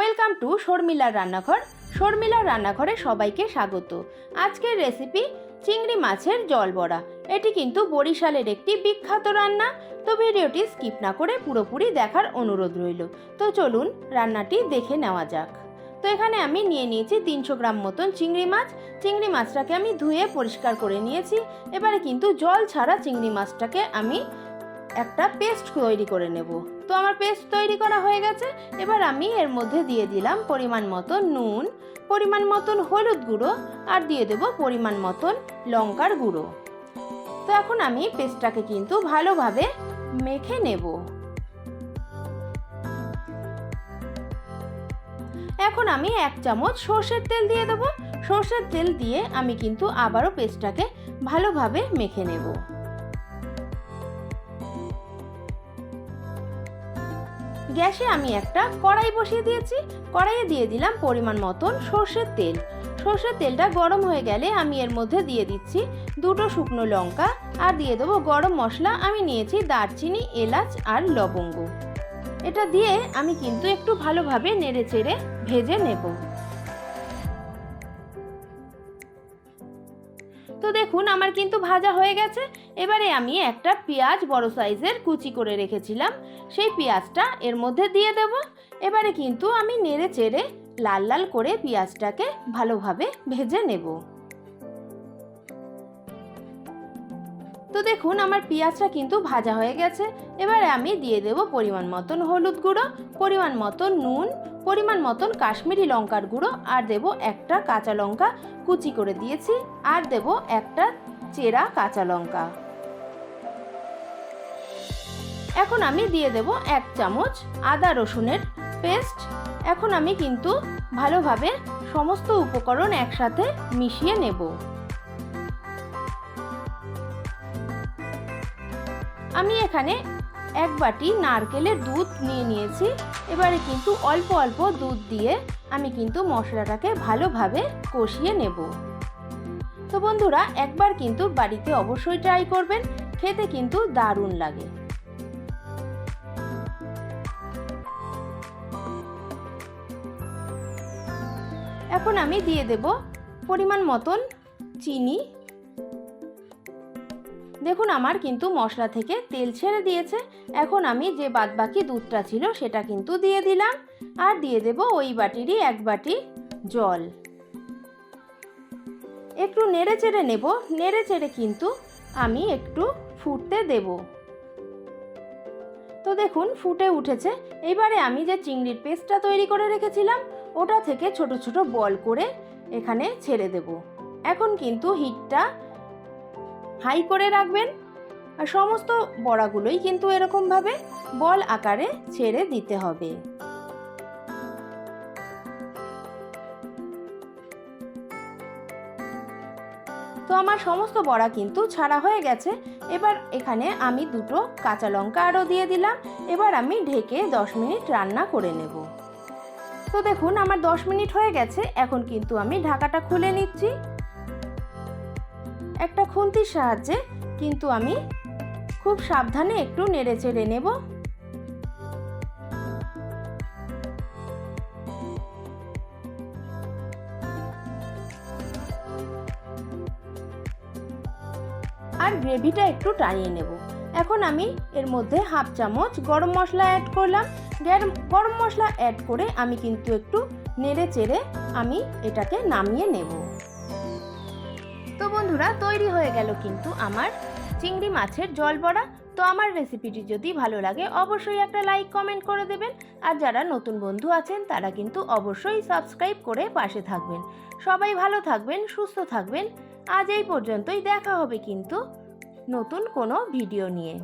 Welcome to শর্মিলার রান্নাঘর। শর্মিলার রান্নাঘরে সবাইকে স্বাগত। আজকের রেসিপি চিংড়ি মাছের জল বড়া। এটি কিন্তু বরিশালের একটি বিখ্যাত রান্না। তো ভিডিওটি স্কিপ না করে পুরোপুরি দেখার অনুরোধ রইল। তো চলুন রান্নাটি দেখে নেওয়া যাক। তো এখানে আমি নিয়ে নিয়েছি 300 গ্রাম মতন চিংড়ি মাছ। চিংড়ি মাছটাকে আমি ধুয়ে পরিষ্কার করে নিয়েছি। এবারে কিন্তু জল ছাড়া চিংড়ি মাছটাকে আমি একটা পেস্ট তৈরি করে নেব। তো আমার পেস্ট তৈরি করা হয়ে গেছে। এবার আমি এর মধ্যে দিয়ে দিলাম পরিমাণ মতন নুন, পরিমাণ মতন হলুদ গুঁড়ো, আর দিয়ে দেব পরিমাণ মতন লঙ্কার গুঁড়ো। তো এখন আমি পেস্টটাকে কিন্তু ভালোভাবে মেখে নেব। এখন আমি 1 চামচ সর্ষের তেল দিয়ে দেব। সর্ষের তেল দিয়ে আমি কিন্তু আবারও পেস্টটাকে ভালোভাবে মেখে নেব। গ্যাসে আমি একটা কড়াই বসিয়ে দিয়েছি। কড়াইয়ে দিয়ে দিলাম পরিমাণ মতন সর্ষের তেল। সর্ষের তেলটা গরম হয়ে গেলে আমি এর মধ্যে দিয়ে দিচ্ছি 2টো শুকনো লঙ্কা, আর দিয়ে দেবো গরম মশলা। আমি নিয়েছি দারচিনি, এলাচ আর লবঙ্গ। এটা দিয়ে আমি কিন্তু একটু ভালোভাবে নেড়েচেড়ে ভেজে নেব। তো দেখুন আমার কিন্তু ভাজা হয়ে গেছে। এবারে আমি একটা পেঁয়াজ বড় সাইজের কুচি করে রেখেছিলাম, সেই পেঁয়াজটা এর মধ্যে দিয়ে দেব। এবারে কিন্তু আমি নেড়ে চেড়ে লাল লাল করে পেঁয়াজটাকে ভালোভাবে ভেজে নেব। তো দেখুন আমার পেঁয়াজটা কিন্তু ভাজা হয়ে গেছে। এবারে আমি দিয়ে দেব পরিমাণ মতন হলুদ গুঁড়ো, পরিমাণ মতন নুন, পরিমাণ মতন কাশ্মীরি লঙ্কার গুঁড়ো, আর দেব একটা কাঁচা লঙ্কা কুচি করে দিয়েছি, আর দেব একটা চেরা কাঁচা লঙ্কা। এখন আমি দিয়ে দেব 1 চামচ আদা রসুনের পেস্ট। এখন আমি কিন্তু ভালোভাবে সমস্ত উপকরণ একসাথে মিশিয়ে নেব। আমি এখানে 1 বাটি নারকেলের দুধ নিয়ে নিয়েছি। এবারে কিন্তু অল্প অল্প দুধ দিয়ে আমি কিন্তু মশলাটাকে ভালোভাবে কষিয়ে নেব। তো বন্ধুরা একবার কিন্তু বাড়িতে অবশ্যই ট্রাই করবেন, খেতে কিন্তু দারুণ লাগে। এখন আমি দিয়ে দেব পরিমাণ মতন চিনি। দেখুন আমার কিন্তু মশলা থেকে তেল ছেড়ে দিয়েছে। এখন আমি যে বাদবাকি দুধটা ছিল সেটা কিন্তু দিয়ে দিলাম, আর দিয়ে দেব ওই বাটিরই 1 বাটি জল। একটু নেড়ে চেড়ে নেব। নেড়ে চেড়ে কিন্তু আমি একটু ফুটতে দেব। তো দেখুন ফুটে উঠেছে। এবারে আমি যে চিংড়ির পেস্টটা তৈরি করে রেখেছিলাম ওটা থেকে ছোট ছোট বল করে এখানে ছেড়ে দেব। এখন কিন্তু হিটটা হাই করে রাখবেন, আর সমস্ত বড়াগুলোই কিন্তু এরকমভাবে বল আকারে ছেড়ে দিতে হবে। তো আমার সমস্ত বড়া কিন্তু ছাড়া হয়ে গেছে। এবার এখানে আমি 2টো কাঁচা লঙ্কা আরও দিয়ে দিলাম। এবার আমি ঢেকে 10 মিনিট রান্না করে নেব। তো দেখুন আমার 10 মিনিট হয়ে গেছে। এখন কিন্তু আমি ঢাকাটা খুলে নিচ্ছি। একটা খুন্তির সাহায্যে কিন্তু আমি খুব সাবধানে একটু নেড়ে চেড়ে নেব। আর গ্রেভিটা একটু টানিয়ে নেব। এখন আমি এর মধ্যে 1/2 চামচ গরম মশলা অ্যাড করলাম। গরম মশলা অ্যাড করে আমি কিন্তু একটু নেড়ে চেড়ে আমি এটাকে নামিয়ে নেব। তো বন্ধুরা তৈরি হয়ে গেল কিন্তু আমার চিংড়ি মাছের জল বড়া। তো আমার রেসিপিটি যদি ভালো লাগে অবশ্যই একটা লাইক কমেন্ট করে দেবেন, আর যারা নতুন বন্ধু আছেন তারা কিন্তু অবশ্যই সাবস্ক্রাইব করে পাশে থাকবেন। সবাই ভালো থাকবেন, সুস্থ থাকবেন। আজ এই পর্যন্তই। দেখা হবে কিন্তু নতুন কোনো ভিডিও নিয়ে।